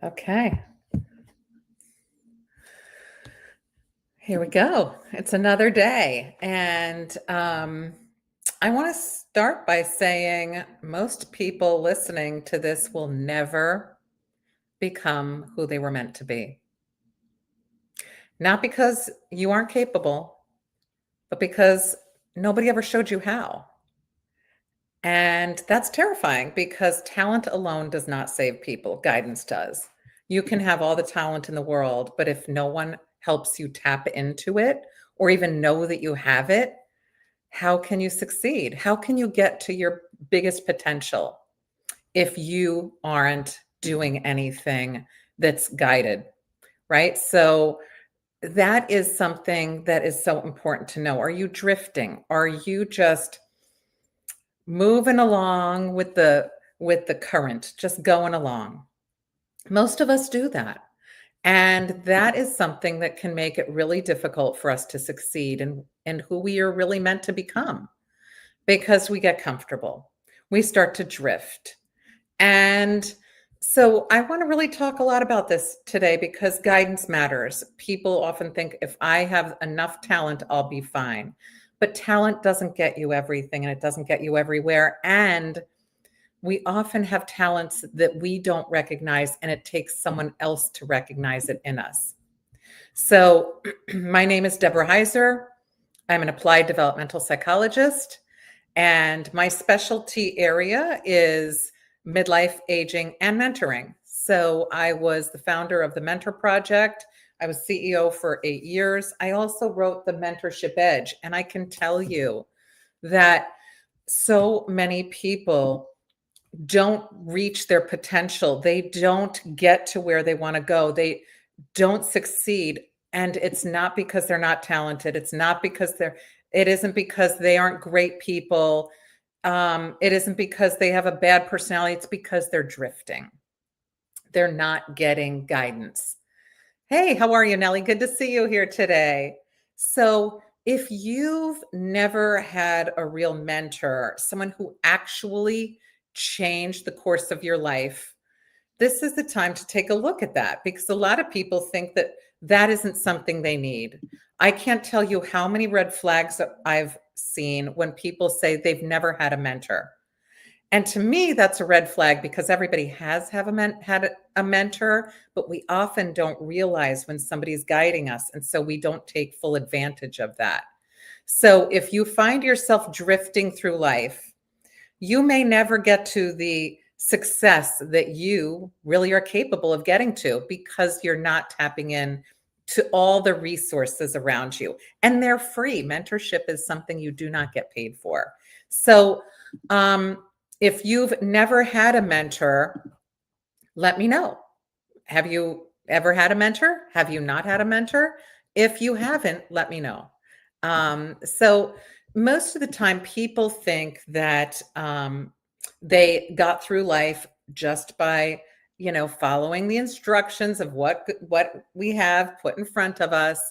Okay, here we go. It's another day. And I want to start by saying most people listening to this will never become who they were meant to be. Not because you aren't capable, but because nobody ever showed you how. And that's terrifying because talent alone does not save people, guidance does. You can have all the talent in the world, but if no one helps you tap into it or even know that you have it, how can you succeed? How can you get to your biggest potential if you aren't doing anything that's guided, right? So that is something that is so important to know. Are you drifting? Are you just moving along with the current, just going along? Most of us do that. And that is something that can make it really difficult for us to succeed in who we are really meant to become because we get comfortable. We start to drift. And so I want to really talk a lot about this today because guidance matters. People often think if I have enough talent, I'll be fine. But talent doesn't get you everything and it doesn't get you everywhere. And we often have talents that we don't recognize, and it takes someone else to recognize it in us. So, my name is Deborah Heiser. I'm an applied developmental psychologist, and my specialty area is midlife, aging, and mentoring. So, I was the founder of the Mentor Project. I was CEO for 8 years. I also wrote The Mentorship Edge, and I can tell you that so many people don't reach their potential. They don't get to where they want to go. They don't succeed. And it's not because they're not talented. It's not because it isn't because they aren't great people. It isn't because they have a bad personality. It's because they're drifting. They're not getting guidance. Hey, how are you, Nellie? Good to see you here today. So, if you've never had a real mentor, someone who actually changed the course of your life, this is the time to take a look at that because a lot of people think that that isn't something they need. I can't tell you how many red flags that I've seen when people say they've never had a mentor. And to me, that's a red flag because everybody has had a mentor, but we often don't realize when somebody's guiding us. And so we don't take full advantage of that. So if you find yourself drifting through life, you may never get to the success that you really are capable of getting to because you're not tapping in to all the resources around you. And they're free. Mentorship is something you do not get paid for. So, if you've never had a mentor, let me know. Have you ever had a mentor? Have you not had a mentor? If you haven't, let me know. So most of the time, people think that they got through life just by, following the instructions of what we have put in front of us.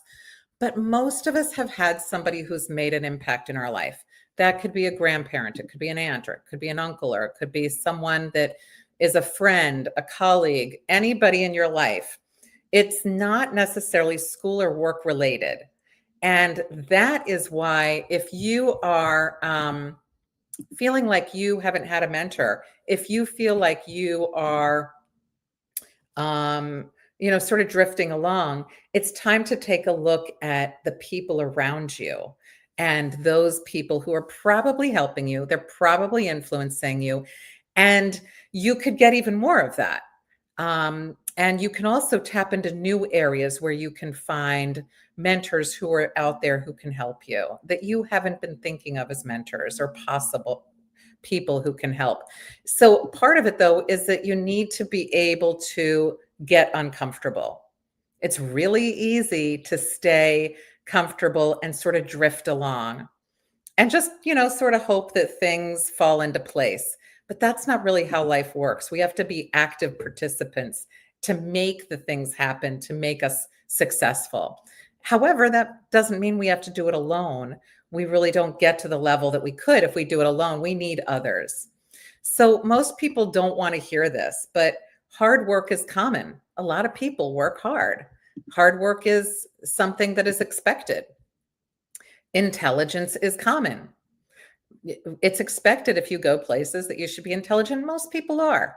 But most of us have had somebody who's made an impact in our life. That could be a grandparent, it could be an aunt, or it could be an uncle, or it could be someone that is a friend, a colleague, anybody in your life. It's not necessarily school or work related. And that is why, if you are feeling like you haven't had a mentor, if you feel like you are, sort of drifting along, it's time to take a look at the people around you and those people who are probably helping you. They're probably influencing you. And you could get even more of that. And you can also tap into new areas where you can find mentors who are out there who can help you that you haven't been thinking of as mentors or possible people who can help. So part of it though is that you need to be able to get uncomfortable. It's really easy to stay comfortable and sort of drift along and just, sort of hope that things fall into place. But that's not really how life works. We have to be active participants to make the things happen, to make us successful. However, that doesn't mean we have to do it alone. We really don't get to the level that we could if we do it alone. We need others. So most people don't want to hear this, but Hard work is common. A lot of people work hard. Hard work is something that is expected. Intelligence is common. It's expected if you go places that you should be intelligent. Most people are.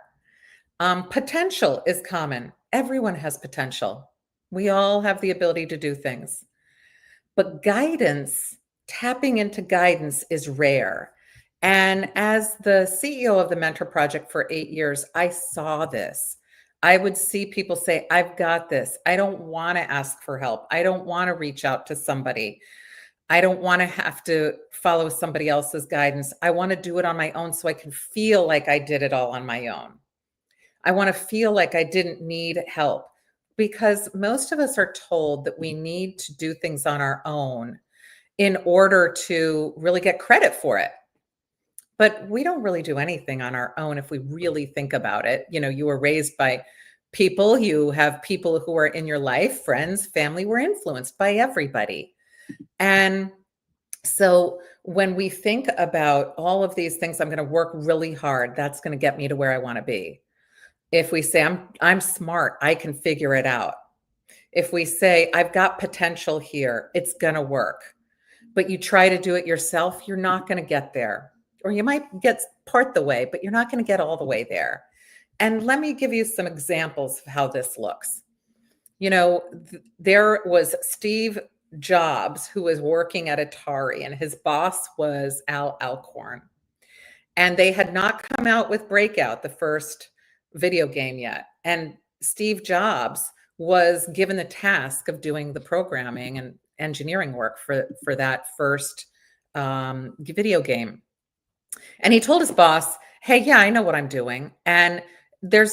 Potential is common. Everyone has potential. We all have the ability to do things. But guidance, tapping into guidance is rare. And as the CEO of the Mentor Project for 8 years, I saw this. I would see people say, I've got this. I don't want to ask for help. I don't want to reach out to somebody. I don't want to have to follow somebody else's guidance. I want to do it on my own so I can feel like I did it all on my own. I want to feel like I didn't need help, because most of us are told that we need to do things on our own in order to really get credit for it. But we don't really do anything on our own if we really think about it. You know, you were raised by people, you have people who are in your life, friends, family, were influenced by everybody. And so when we think about all of these things, I'm going to work really hard, that's going to get me to where I want to be. If we say I'm smart, I can figure it out. If we say I've got potential here, it's going to work. But you try to do it yourself, you're not going to get there. Or you might get part the way, but you're not going to get all the way there. And let me give you some examples of how this looks. You know, there was Steve Jobs, who was working at Atari, and his boss was Al Alcorn. And they had not come out with Breakout, the first video game, yet. And Steve Jobs was given the task of doing the programming and engineering work for that first video game. And he told his boss, hey, yeah, I know what I'm doing. And there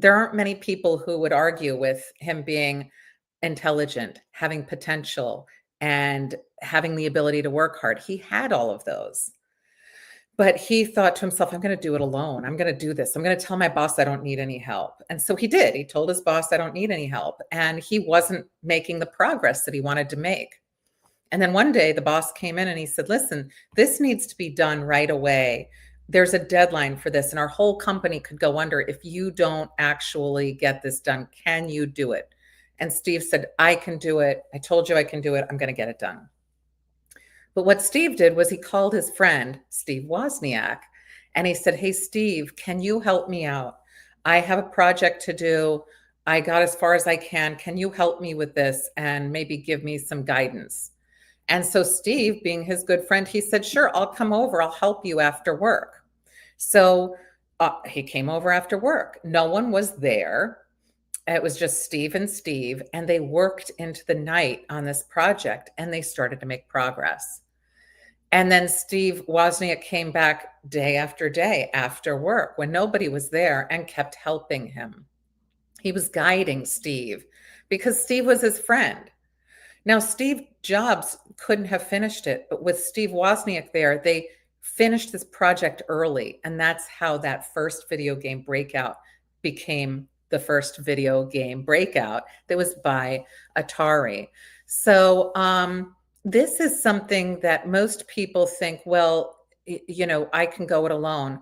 aren't many people who would argue with him being intelligent, having potential, and having the ability to work hard. He had all of those. But he thought to himself, I'm going to do it alone. I'm going to do this. I'm going to tell my boss I don't need any help. And so he did. He told his boss, I don't need any help. And he wasn't making the progress that he wanted to make. And then one day the boss came in and he said, listen, this needs to be done right away. There's a deadline for this, and our whole company could go under if you don't actually get this done. Can you do it? And Steve said, I can do it. I told you I can do it. I'm going to get it done. But what Steve did was he called his friend, Steve Wozniak, and he said, hey, Steve, can you help me out? I have a project to do. I got as far as I can. Can you help me with this and maybe give me some guidance? And so Steve, being his good friend, he said, sure, I'll come over. I'll help you after work. So he came over after work. No one was there. It was just Steve, and they worked into the night on this project, and they started to make progress. And then Steve Wozniak came back day after day after work when nobody was there and kept helping him. He was guiding Steve because Steve was his friend. Now, Steve Jobs couldn't have finished it, but with Steve Wozniak there, they finished this project early. And that's how that first video game Breakout became the first video game Breakout that was by Atari. So this is something that most people think, well, you know, I can go it alone.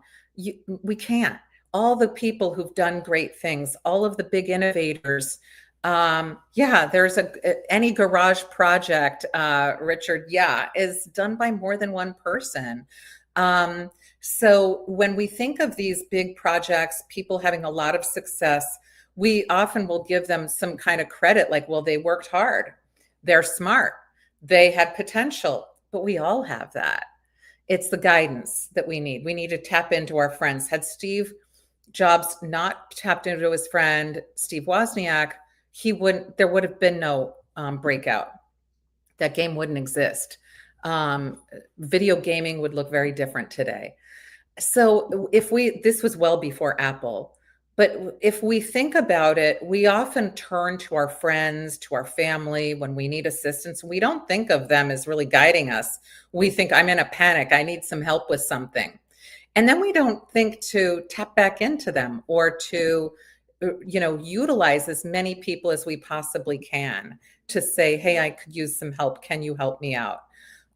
We can't. All the people who've done great things, all of the big innovators, there's any garage project, Richard, is done by more than one person. So when we think of these big projects, people having a lot of success, we often will give them some kind of credit, like, well, they worked hard, they're smart, they had potential, but we all have that. It's the guidance that we need. We need to tap into our friends. Had Steve Jobs not tapped into his friend, Steve Wozniak, there would have been no Breakout. That game wouldn't exist. Video gaming would look very different today. So this was well before Apple, but if we think about it, we often turn to our friends, to our family when we need assistance. We don't think of them as really guiding us. We think, I'm in a panic, I need some help with something. And then we don't think to tap back into them or to utilize as many people as we possibly can to say, hey, I could use some help. Can you help me out?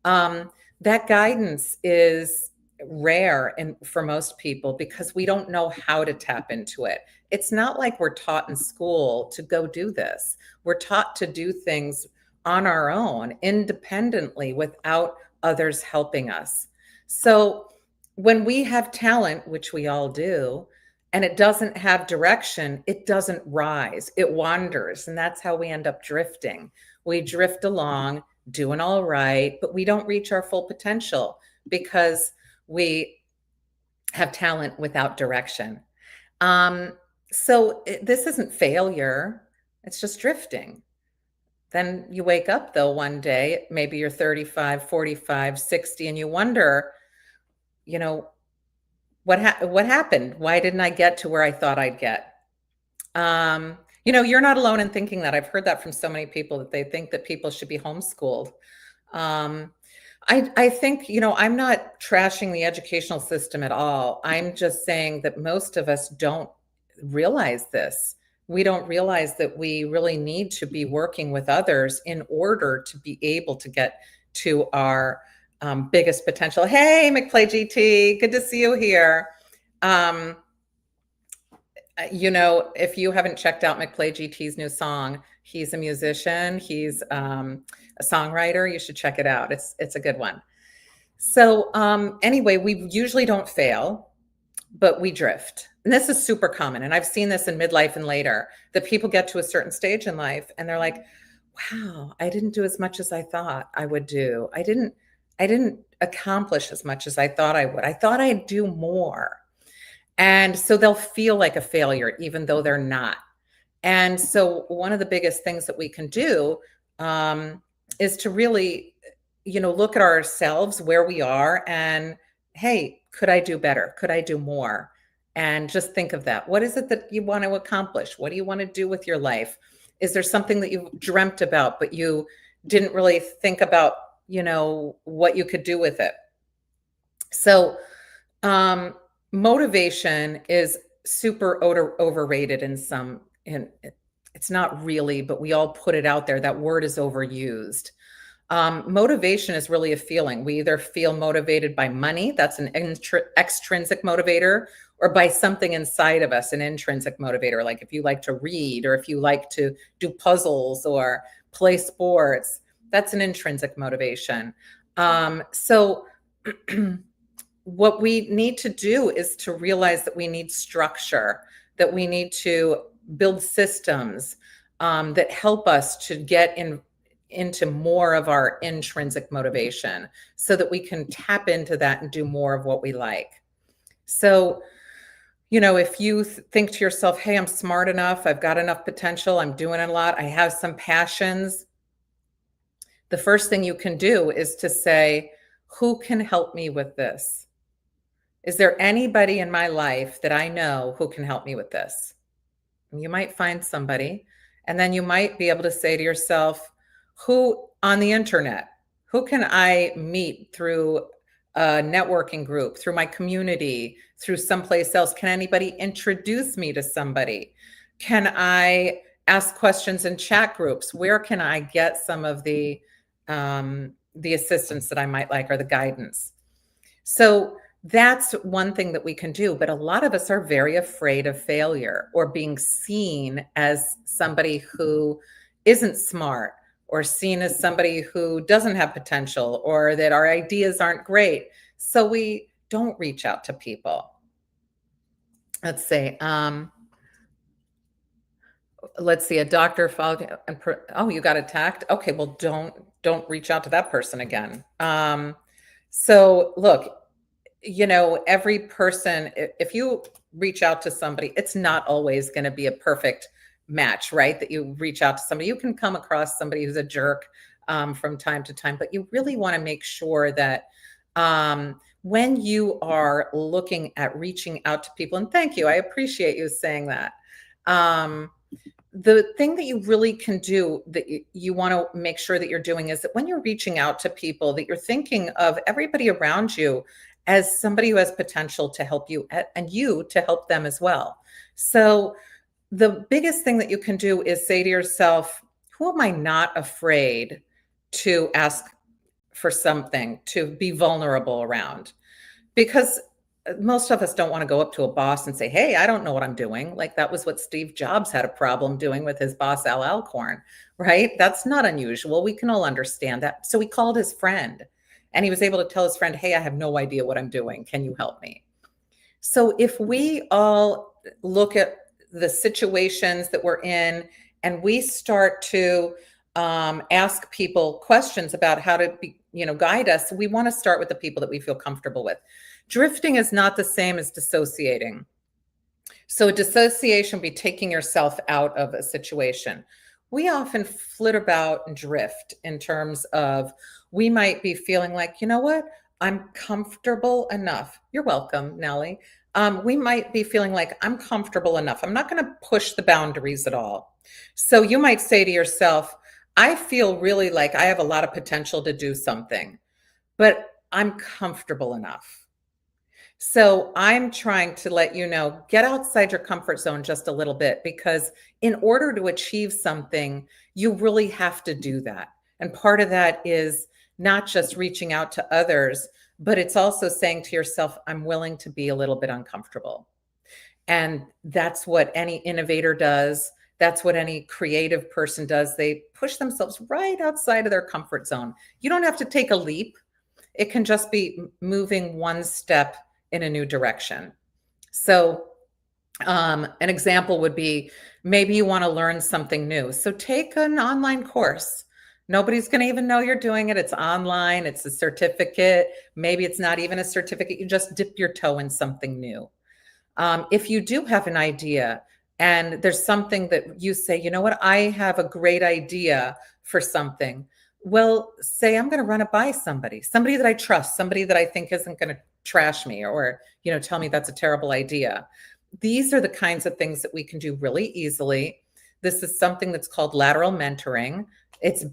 That guidance is rare for most people because we don't know how to tap into it. it's not like we're taught in school to go do this. We're taught to do things on our own, independently, without others helping us. So when we have talent, which we all do, and it doesn't have direction, it doesn't rise, it wanders. And that's how we end up drifting. We drift along, doing all right, but we don't reach our full potential because we have talent without direction. Um, this isn't failure, it's just drifting. Then you wake up though one day, maybe you're 35, 45, 60, and you wonder, you know, what happened? Why didn't I get to where I thought I'd get? You're not alone in thinking that. I've heard that from so many people that they think that people should be homeschooled. Um, I think, I'm not trashing the educational system at all. I'm just saying that most of us don't realize this. We don't realize that we really need to be working with others in order to be able to get to our biggest potential. Hey, McPlay GT, good to see you here. If you haven't checked out McPlay GT's new song, he's a musician, he's a songwriter. You should check it out. It's a good one. So anyway, we usually don't fail, but we drift. And this is super common. And I've seen this in midlife and later, that people get to a certain stage in life and they're like, wow, I didn't do as much as I thought I would do. I didn't accomplish as much as I thought I would. I thought I'd do more. And so they'll feel like a failure, even though they're not. And so one of the biggest things that we can do is to really, look at ourselves, where we are, and hey, could I do better? Could I do more? And just think of that. What is it that you want to accomplish? What do you want to do with your life? Is there something that you've dreamt about, but you didn't really think about, what you could do with it? So, motivation is super overrated it's not really, but we all put it out there. That word is overused. Motivation is really a feeling. We either feel motivated by money, that's an extrinsic motivator, or by something inside of us, an intrinsic motivator. Like if you like to read, or if you like to do puzzles or play sports, that's an intrinsic motivation. So what we need to do is to realize that we need structure, that we need to build systems that help us to get into more of our intrinsic motivation so that we can tap into that and do more of what we like. So, if you think to yourself, hey, I'm smart enough, I've got enough potential, I'm doing a lot, I have some passions, the first thing you can do is to say, who can help me with this? Is there anybody in my life that I know who can help me with this? And you might find somebody, and then you might be able to say to yourself, who on the internet, who can I meet through a networking group, through my community, through someplace else? Can anybody introduce me to somebody? Can I ask questions in chat groups? Where can I get some of the assistance that I might like, or the guidance? So that's one thing that we can do. But a lot of us are very afraid of failure, or being seen as somebody who isn't smart, or seen as somebody who doesn't have potential, or that our ideas aren't great. So we don't reach out to people. Let's see. A doctor followed and you got attacked. Okay, well, don't reach out to that person again. So look, every person, if you reach out to somebody, it's not always going to be a perfect match, right? That you reach out to somebody, you can come across somebody who's a jerk from time to time, but you really want to make sure that when you are looking at reaching out to people, and thank you, I appreciate you saying that. The thing that you really can do, that you want to make sure that you're doing, is that when you're reaching out to people, that you're thinking of everybody around you as somebody who has potential to help you, and you to help them as well. So the biggest thing that you can do is say to yourself, who am I not afraid to ask for something, to be vulnerable around? Because most of us don't want to go up to a boss and say, "Hey, I don't know what I'm doing." Like that was what Steve Jobs had a problem doing with his boss, Al Alcorn, right? That's not unusual. We can all understand that. So he called his friend and he was able to tell his friend, "Hey, I have no idea what I'm doing. Can you help me?" So if we all look at the situations that we're in and we start to ask people questions about how to be, guide us, we want to start with the people that we feel comfortable with. Drifting is not the same as dissociating. So dissociation would be taking yourself out of a situation. We often flit about and drift in terms of we might be feeling like, you know what? I'm comfortable enough. You're welcome, Nellie. We might be feeling like I'm comfortable enough. I'm not going to push the boundaries at all. So you might say to yourself, I feel really like I have a lot of potential to do something, but I'm comfortable enough. So I'm trying to let you know, get outside your comfort zone just a little bit because in order to achieve something, you really have to do that. And part of that is not just reaching out to others, but it's also saying to yourself, I'm willing to be a little bit uncomfortable. And that's what any innovator does. That's what any creative person does. They push themselves right outside of their comfort zone. You don't have to take a leap. It can just be moving one step in a new direction. So, an example would be maybe you want to learn something new. So, take an online course. Nobody's going to even know you're doing it. It's online, it's a certificate. Maybe it's not even a certificate. You just dip your toe in something new. If you do have an idea and there's something that you say, you know what, I have a great idea for something. Well, say I'm going to run it by somebody that I trust, somebody that I think isn't going to trash me or, tell me that's a terrible idea. These are the kinds of things that we can do really easily. This is something that's called lateral mentoring. It's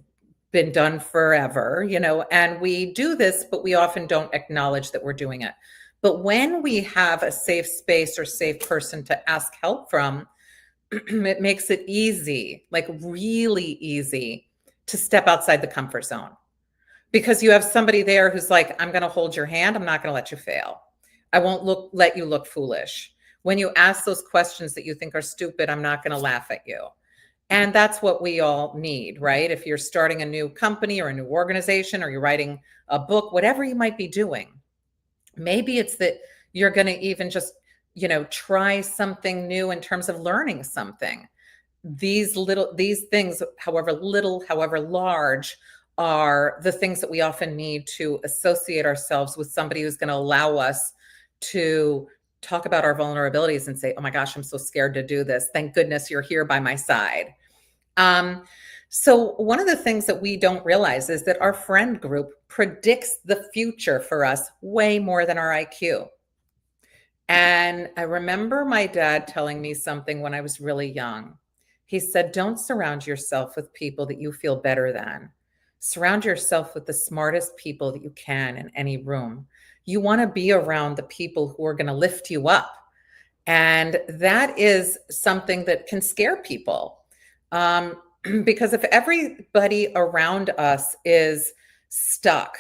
been done forever, and we do this, but we often don't acknowledge that we're doing it. But when we have a safe space or safe person to ask help from, it makes it easy, like really easy to step outside the comfort zone because you have somebody there who's like, I'm going to hold your hand. I'm not going to let you fail. I won't let you look foolish. When you ask those questions that you think are stupid, I'm not going to laugh at you. And that's what we all need, right? If you're starting a new company or a new organization or you're writing a book, whatever you might be doing, maybe it's that you're going to even just, try something new in terms of learning something. These things, however little, however large, are the things that we often need to associate ourselves with somebody who's going to allow us to talk about our vulnerabilities and say, oh my gosh, I'm so scared to do this. Thank goodness you're here by my side. So one of the things that we don't realize is that our friend group predicts the future for us way more than our IQ. And I remember my dad telling me something when I was really young. He said, don't surround yourself with people that you feel better than. Surround yourself with the smartest people that you can in any room. You want to be around the people who are going to lift you up. And that is something that can scare people. Because if everybody around us is stuck,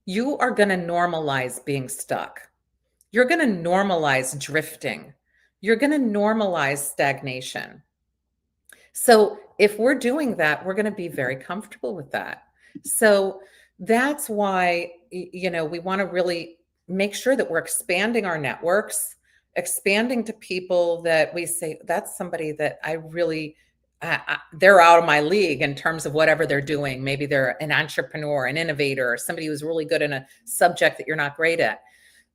you are going to normalize being stuck. You're going to normalize drifting. You're going to normalize stagnation. So if we're doing that, we're going to be very comfortable with that. So that's why, we want to really make sure that we're expanding our networks, expanding to people that we say, that's somebody that I really, they're out of my league in terms of whatever they're doing. Maybe they're an entrepreneur, an innovator, or somebody who's really good in a subject that you're not great at.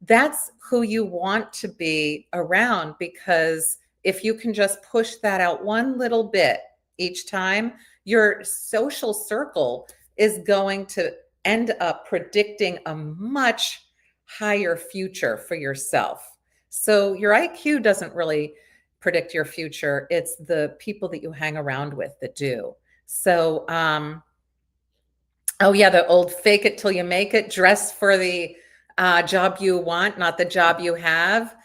That's who you want to be around, because if you can just push that out one little bit each time, your social circle is going to end up predicting a much higher future for yourself. So your IQ doesn't really predict your future. It's the people that you hang around with that do. So, oh yeah, the old fake it till you make it, dress for the job you want, not the job you have.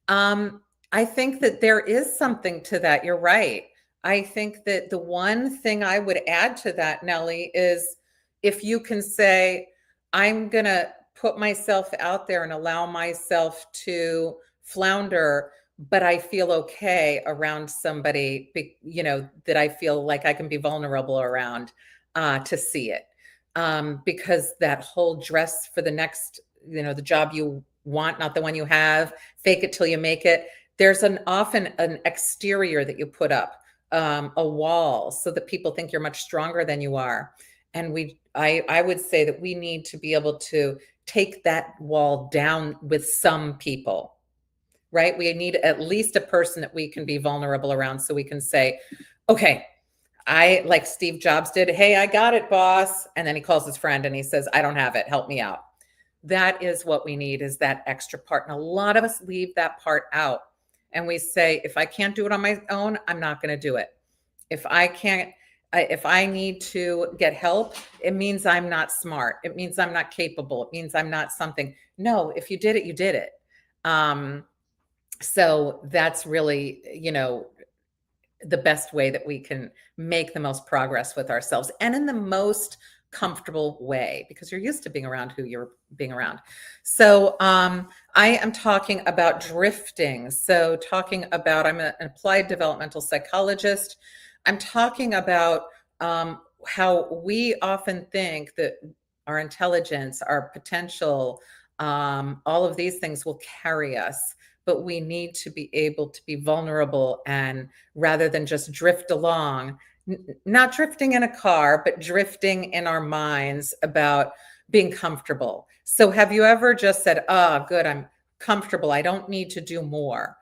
I think that there is something to that. You're right. I think that the one thing I would add to that, Nellie, is if you can say, I'm going to put myself out there and allow myself to flounder, but I feel okay around somebody, that I feel like I can be vulnerable around, to see it. Because that whole dress for the next, the job you want, not the one you have, fake it till you make it. There's often an exterior that you put up, a wall, so that people think you're much stronger than you are. And I would say that we need to be able to take that wall down with some people, right? We need at least a person that we can be vulnerable around, so we can say, okay, like Steve Jobs did, hey, I got it, boss. And then he calls his friend and he says, I don't have it. Help me out. That is what we need, is that extra part. And a lot of us leave that part out. And we say, if I can't do it on my own, I'm not going to do it. If I can't, if I need to get help, it means I'm not smart. It means I'm not capable. It means I'm not something. No, if you did it, you did it. So that's really, the best way that we can make the most progress with ourselves, and in the most comfortable way, because you're used to being around who you're being around. So I am talking about drifting. So I'm an applied developmental psychologist. I'm talking about how we often think that our intelligence, our potential, all of these things will carry us, but we need to be able to be vulnerable, and rather than just drift along, not drifting in a car, but drifting in our minds about being comfortable. So have you ever just said, oh, good, I'm comfortable, I don't need to do more.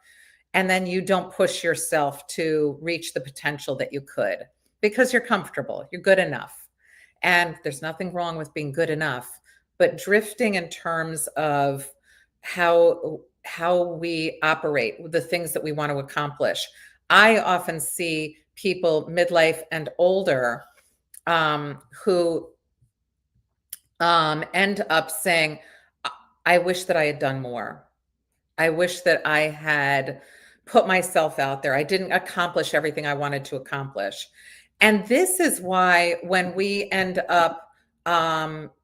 And then you don't push yourself to reach the potential that you could, because you're comfortable, you're good enough. And there's nothing wrong with being good enough, but drifting in terms of how we operate, the things that we want to accomplish. I often see people midlife and older, who end up saying, I wish that I had done more. I wish that I had put myself out there. I didn't accomplish everything I wanted to accomplish. And this is why when we end up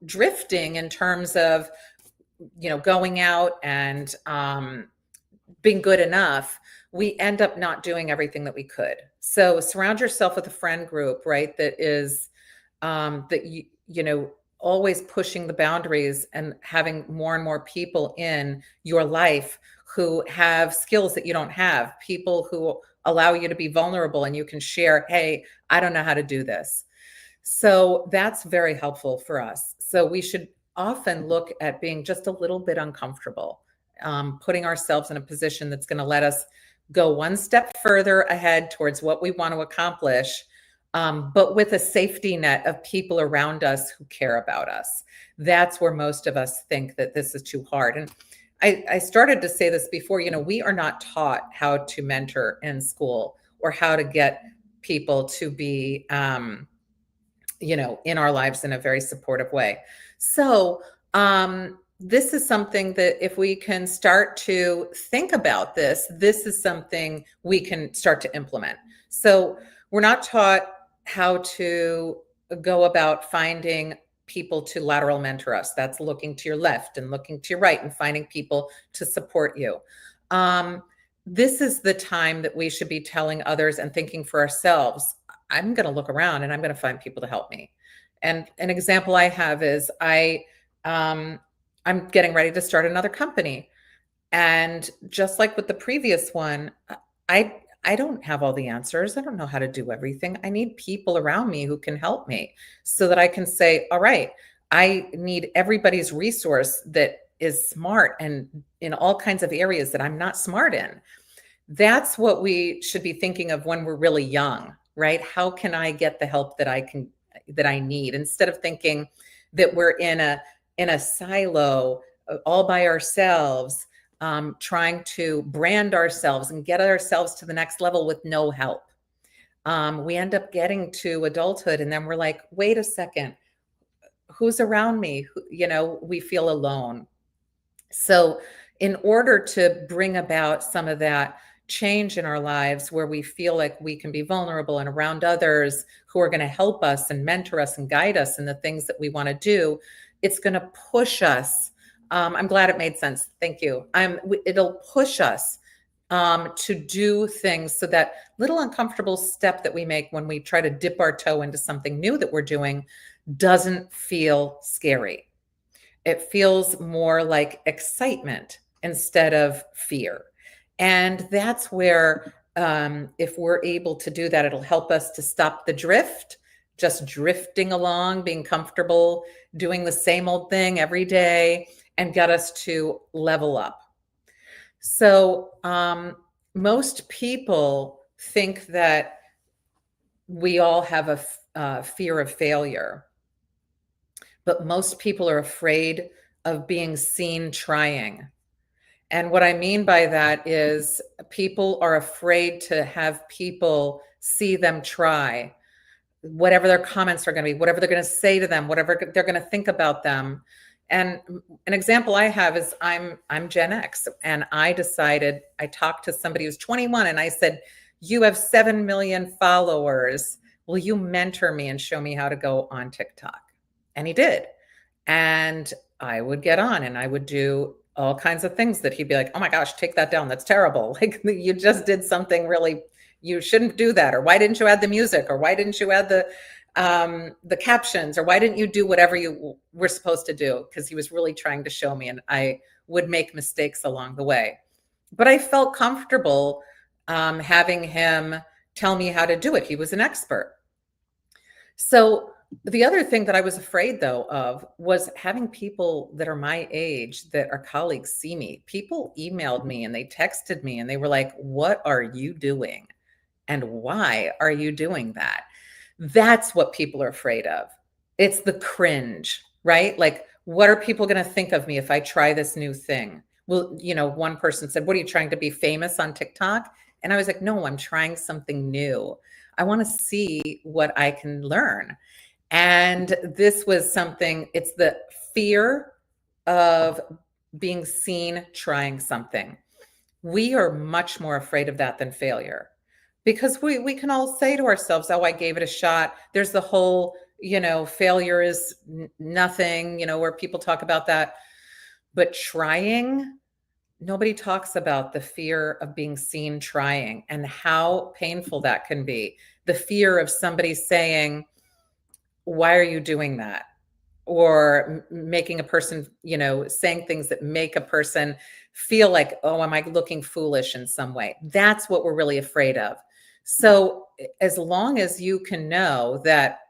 drifting in terms of, going out and being good enough, we end up not doing everything that we could. So surround yourself with a friend group, right? That is, that always pushing the boundaries and having more and more people in your life who have skills that you don't have, people who allow you to be vulnerable and you can share, hey, I don't know how to do this. So that's very helpful for us. So we should often look at being just a little bit uncomfortable, putting ourselves in a position that's going to let us go one step further ahead towards what we want to accomplish, but with a safety net of people around us who care about us. That's where most of us think that this is too hard. And I started to say this before, we are not taught how to mentor in school, or how to get people to be, in our lives in a very supportive way. So this is something that if we can start to think about this is something we can start to implement. So we're not taught how to go about finding people to lateral mentor us. That's looking to your left and looking to your right and finding people to support you. This is the time that we should be telling others and thinking for ourselves, I'm going to look around and I'm going to find people to help me. And an example I have is I'm getting ready to start another company. And just like with the previous one, I don't have all the answers. I don't know how to do everything. I need people around me who can help me, so that I can say, all right, I need everybody's resource that is smart and in all kinds of areas that I'm not smart in. That's what we should be thinking of when we're really young, right? How can I get the help that I need, instead of thinking that we're in a silo, all by ourselves, trying to brand ourselves and get ourselves to the next level with no help. We end up getting to adulthood and then we're like, wait a second, who's around me? We feel alone. So in order to bring about some of that change in our lives, where we feel like we can be vulnerable and around others who are going to help us and mentor us and guide us in the things that we want to do, it's going to push us I'm glad it made sense. Thank you. It'll push us to do things so that little uncomfortable step that we make when we try to dip our toe into something new that we're doing doesn't feel scary. It feels more like excitement instead of fear. And that's where, if we're able to do that, it'll help us to stop the drift, just drifting along, being comfortable, doing the same old thing every day, and get us to level up. So, most people think that we all have a fear of failure, but most people are afraid of being seen trying. And what I mean by that is people are afraid to have people see them try, whatever their comments are going to be, whatever they're going to say to them, whatever they're going to think about them. And an example I have is I'm Gen X, and I decided, I talked to somebody who's 21 and I said, "You have 7 million followers. Will you mentor me and show me how to go on TikTok?" And he did. And I would get on and I would do all kinds of things that he'd be like, "Oh my gosh, take that down. That's terrible. Like you just did something really, you shouldn't do that. Or why didn't you add the music? Or why didn't you add the captions? Or why didn't you do whatever you were supposed to do?" Because he was really trying to show me, and I would make mistakes along the way. But I felt comfortable having him tell me how to do it. He was an expert. So the other thing that I was afraid though of was having people that are my age that are colleagues see me. People emailed me and they texted me and they were like, "What are you doing? And why are you doing that?" That's what people are afraid of. It's the cringe, right? Like, what are people going to think of me if I try this new thing? Well, one person said, "What are you trying to be famous on TikTok?" And I was like, "No, I'm trying something new. I want to see what I can learn." And this was something, it's the fear of being seen trying something. We are much more afraid of that than failure, because we can all say to ourselves, "Oh, I gave it a shot." There's the whole, failure is nothing, where people talk about that. But trying, nobody talks about the fear of being seen trying and how painful that can be. The fear of somebody saying, "Why are you doing that?" Or making a person, saying things that make a person feel like, "Oh, am I looking foolish in some way?" That's what we're really afraid of. So as long as you can know that,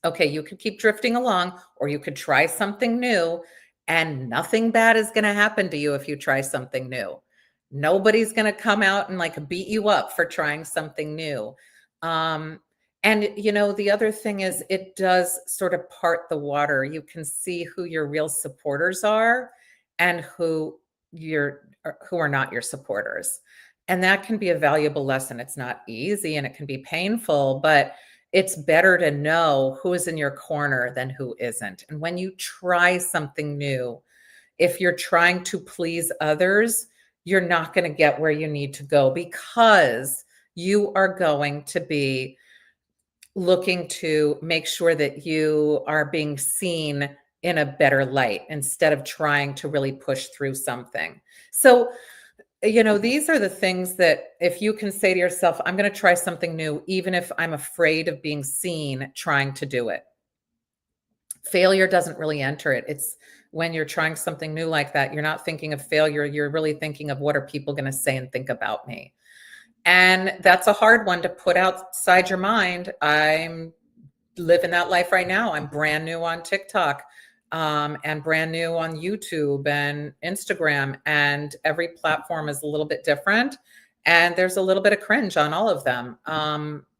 okay, you could keep drifting along, or you could try something new, and nothing bad is going to happen to you if you try something new. Nobody's going to come out and like beat you up for trying something new. Um, and the other thing is, it does sort of part the water. You can see who your real supporters are and who are not your supporters. And that can be a valuable lesson. It's not easy and it can be painful, but it's better to know who is in your corner than who isn't. And when you try something new, if you're trying to please others, you're not going to get where you need to go, because you are going to be looking to make sure that you are being seen in a better light instead of trying to really push through something. So, these are the things that if you can say to yourself, "I'm going to try something new, even if I'm afraid of being seen trying to do it." Failure doesn't really enter it. It's when you're trying something new like that, you're not thinking of failure. You're really thinking of, what are people going to say and think about me? And that's a hard one to put outside your mind. I'm living that life right now. I'm brand new on TikTok, and brand new on YouTube and Instagram, and every platform is a little bit different. And there's a little bit of cringe on all of them.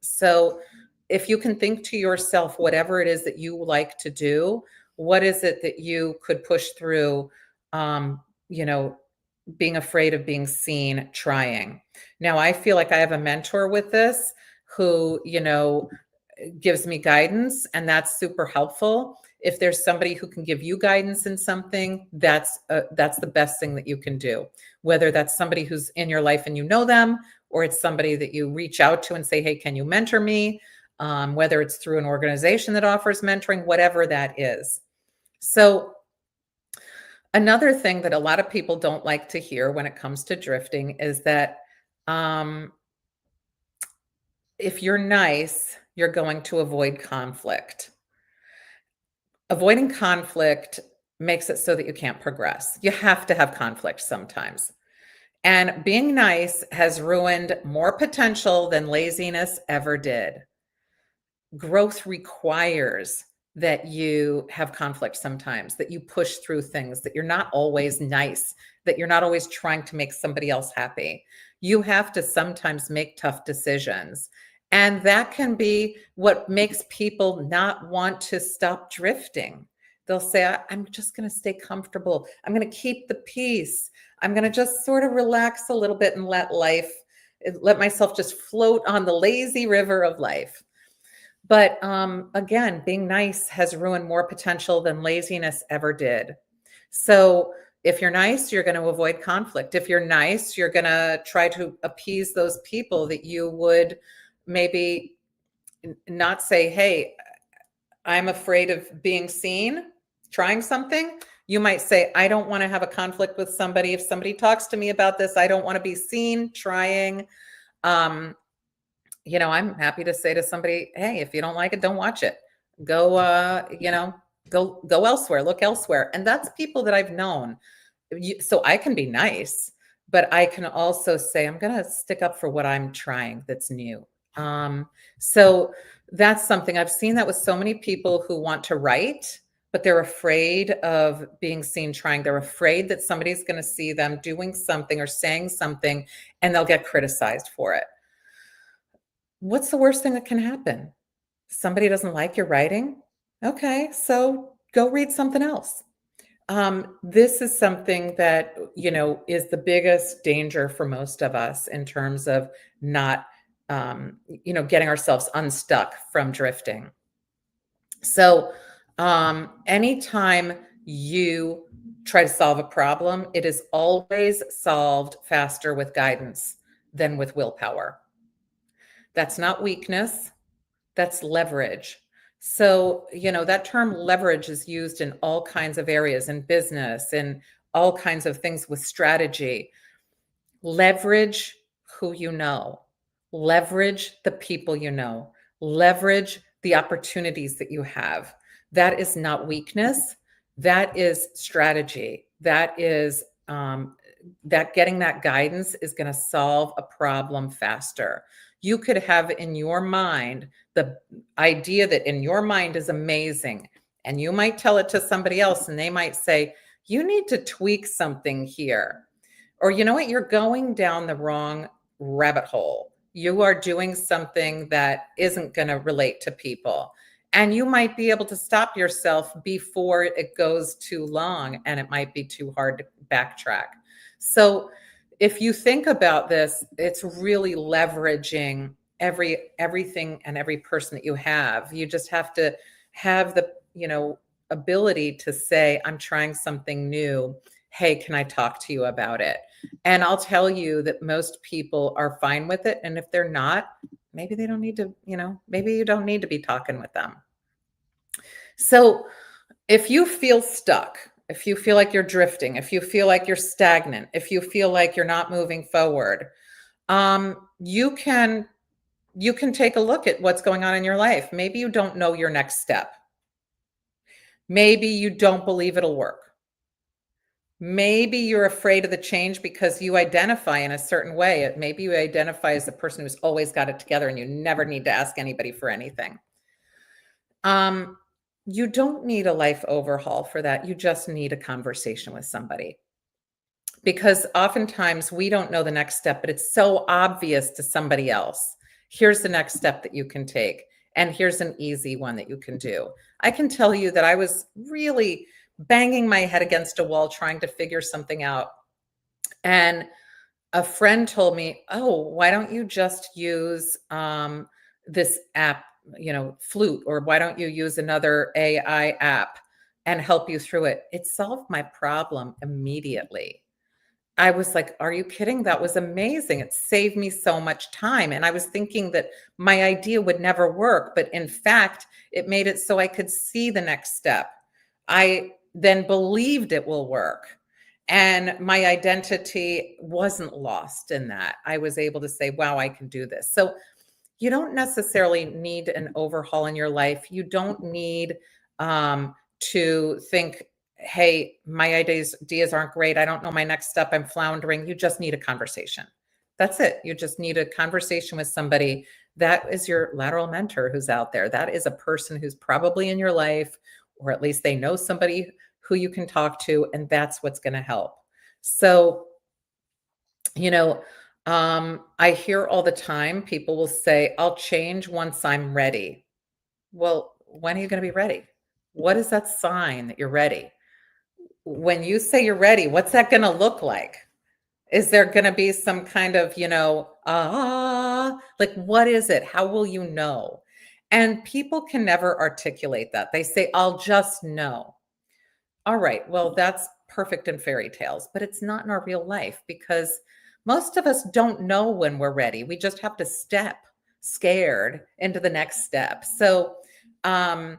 So if you can think to yourself, whatever it is that you like to do, what is it that you could push through, um, you know, being afraid of being seen trying. Now, I feel like I have a mentor with this who, gives me guidance, and that's super helpful. If there's somebody who can give you guidance in something, that's the best thing that you can do. Whether that's somebody who's in your life and you know them, or it's somebody that you reach out to and say, "Hey, can you mentor me?" Whether it's through an organization that offers mentoring, whatever that is. So Another thing that a lot of people don't like to hear when it comes to drifting is that um, if you're nice, you're going to avoid conflict. Avoiding conflict makes it so that you can't progress. You have to have conflict sometimes. And being nice has ruined more potential than laziness ever did. Growth requires that you have conflict sometimes, that you push through things, that you're not always nice, that you're not always trying to make somebody else happy. You have to sometimes make tough decisions. And that can be what makes people not want to stop drifting. They'll say, I'm just going to stay comfortable. I'm going to keep the peace. I'm going to just sort of relax a little bit and let myself just float on the lazy river of life. But again, being nice has ruined more potential than laziness ever did. So if you're nice, you're going to avoid conflict. If you're nice, you're going to try to appease those people that you would maybe not say, hey, I'm afraid of being seen, trying something. You might say, I don't want to have a conflict with somebody. If somebody talks to me about this, I don't want to be seen trying. I'm happy to say to somebody, hey, if you don't like it, don't watch it. Go, go elsewhere, look elsewhere. And that's people that I've known. So I can be nice, but I can also say, I'm going to stick up for what I'm trying that's new. So that's something I've seen that with so many people who want to write, but they're afraid of being seen trying. They're afraid that somebody's going to see them doing something or saying something and they'll get criticized for it. What's the worst thing that can happen? Somebody doesn't like your writing? Okay, so go read something else. This is something that, is the biggest danger for most of us in terms of not, getting ourselves unstuck from drifting. So, anytime you try to solve a problem, it is always solved faster with guidance than with willpower. That's not weakness, that's leverage. So, that term leverage is used in all kinds of areas in business and all kinds of things with strategy. Leverage who you know, leverage the people you know, leverage the opportunities that you have. That is not weakness. That is strategy. That is that getting that guidance is going to solve a problem faster. You could have in your mind the idea that in your mind is amazing, and you might tell it to somebody else and they might say, you need to tweak something here. Or you know what, you're going down the wrong rabbit hole. You are doing something that isn't going to relate to people. And you might be able to stop yourself before it goes too long and it might be too hard to backtrack. So if you think about this, it's really leveraging everything and every person that you have. You just have to have the, ability to say, I'm trying something new. Hey, can I talk to you about it? And I'll tell you that most people are fine with it. And if they're not, maybe they don't need to, maybe you don't need to be talking with them. So if you feel stuck, if you feel like you're drifting, if you feel like you're stagnant, if you feel like you're not moving forward, you can take a look at what's going on in your life. Maybe you don't know your next step. Maybe you don't believe it'll work. Maybe you're afraid of the change because you identify in a certain way. Maybe you identify as the person who's always got it together and you never need to ask anybody for anything. You don't need a life overhaul for that. You just need a conversation with somebody. Because oftentimes we don't know the next step, but it's so obvious to somebody else. Here's the next step that you can take. And here's an easy one that you can do. I can tell you that I was really banging my head against a wall trying to figure something out. And a friend told me, oh, why don't you just use this app, Flute, or why don't you use another AI app and help you through it? It solved my problem immediately. I was like, are you kidding? That was amazing. It saved me so much time. And I was thinking that my idea would never work. But in fact, it made it so I could see the next step. I then believed it will work. And my identity wasn't lost in that. I was able to say, wow, I can do this. So you don't necessarily need an overhaul in your life. You don't need to think, hey, my ideas aren't great. I don't know my next step. I'm floundering. You just need a conversation. That's it. You just need a conversation with somebody. That is your lateral mentor who's out there. That is a person who's probably in your life, or at least they know somebody who you can talk to, and that's what's going to help. So, you know, I hear all the time people will say, I'll change once I'm ready. Well, when are you going to be ready? What is that sign that you're ready? When you say you're ready, what's that going to look like? Is there going to be some kind of, like what is it? How will you know? And people can never articulate that. They say, I'll just know. All right, well, that's perfect in fairy tales, but it's not in our real life because most of us don't know when we're ready. We just have to step scared into the next step. So, um,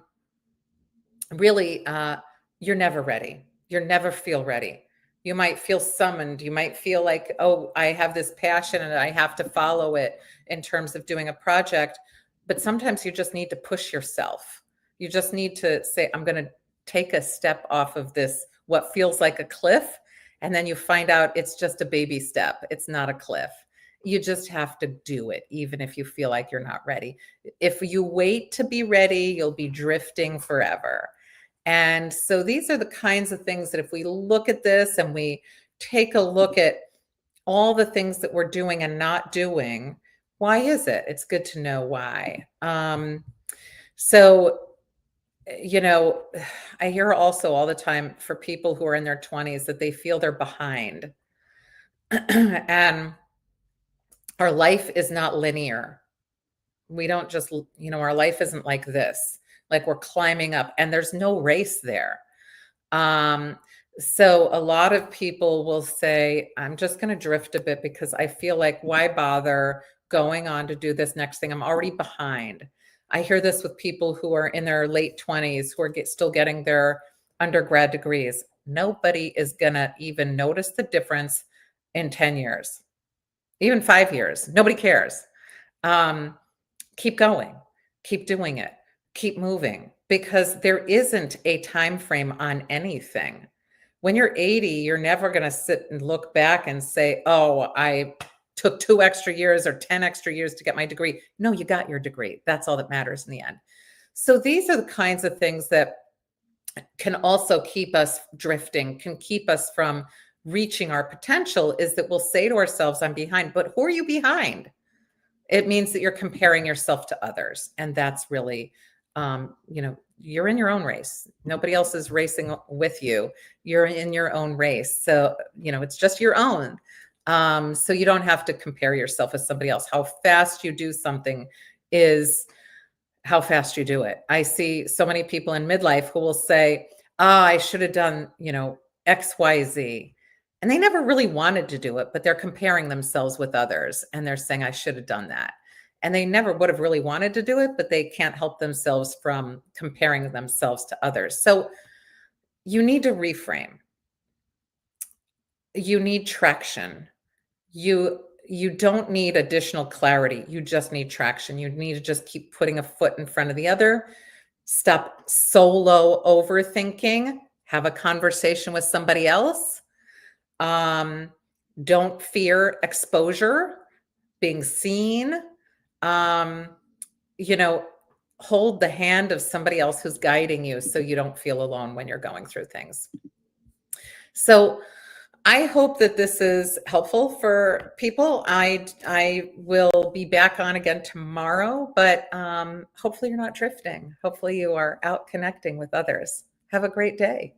really, you're never ready. You never feel ready. You might feel summoned. You might feel like, oh, I have this passion and I have to follow it in terms of doing a project. But sometimes you just need to push yourself. You just need to say, I'm going to take a step off of this, what feels like a cliff. And then you find out it's just a baby step. It's not a cliff. You just have to do it, even if you feel like you're not ready. If you wait to be ready, you'll be drifting forever. And so these are the kinds of things that if we look at this and we take a look at all the things that we're doing and not doing, why is it? It's good to know why. So, I hear also all the time for people who are in their 20s that they feel they're behind. And our life is not linear. We don't just, our life isn't like this, like we're climbing up and there's no race there. So a lot of people will say, I'm just going to drift a bit because I feel like why bother going on to do this next thing? I'm already behind. I hear this with people who are in their late 20s who are still getting their undergrad degrees. Nobody is going to even notice the difference in 10 years, even 5 years. Nobody cares. Keep going, keep doing it, keep moving, because there isn't a time frame on anything. When you're 80, you're never going to sit and look back and say, oh, I took 2 extra years or 10 extra years to get my degree. No, you got your degree. That's all that matters in the end. So these are the kinds of things that can also keep us drifting, can keep us from reaching our potential, is that we'll say to ourselves, I'm behind. But who are you behind? It means that you're comparing yourself to others. And that's really, you're in your own race. Nobody else is racing with you. You're in your own race. So, it's just your own. So you don't have to compare yourself with somebody else. How fast you do something is how fast you do it. I see so many people in midlife who will say, I should have done, X, Y, Z. And they never really wanted to do it, but they're comparing themselves with others. And they're saying, I should have done that. And they never would have really wanted to do it, but they can't help themselves from comparing themselves to others. So you need to reframe. You need traction. You don't need additional clarity. You just need traction. You need to just keep putting a foot in front of the other. Stop solo overthinking. Have a conversation with somebody else. Don't fear exposure, being seen. Hold the hand of somebody else who's guiding you so you don't feel alone when you're going through things. So I hope that this is helpful for people. I will be back on again tomorrow, but hopefully you're not drifting. Hopefully you are out connecting with others. Have a great day.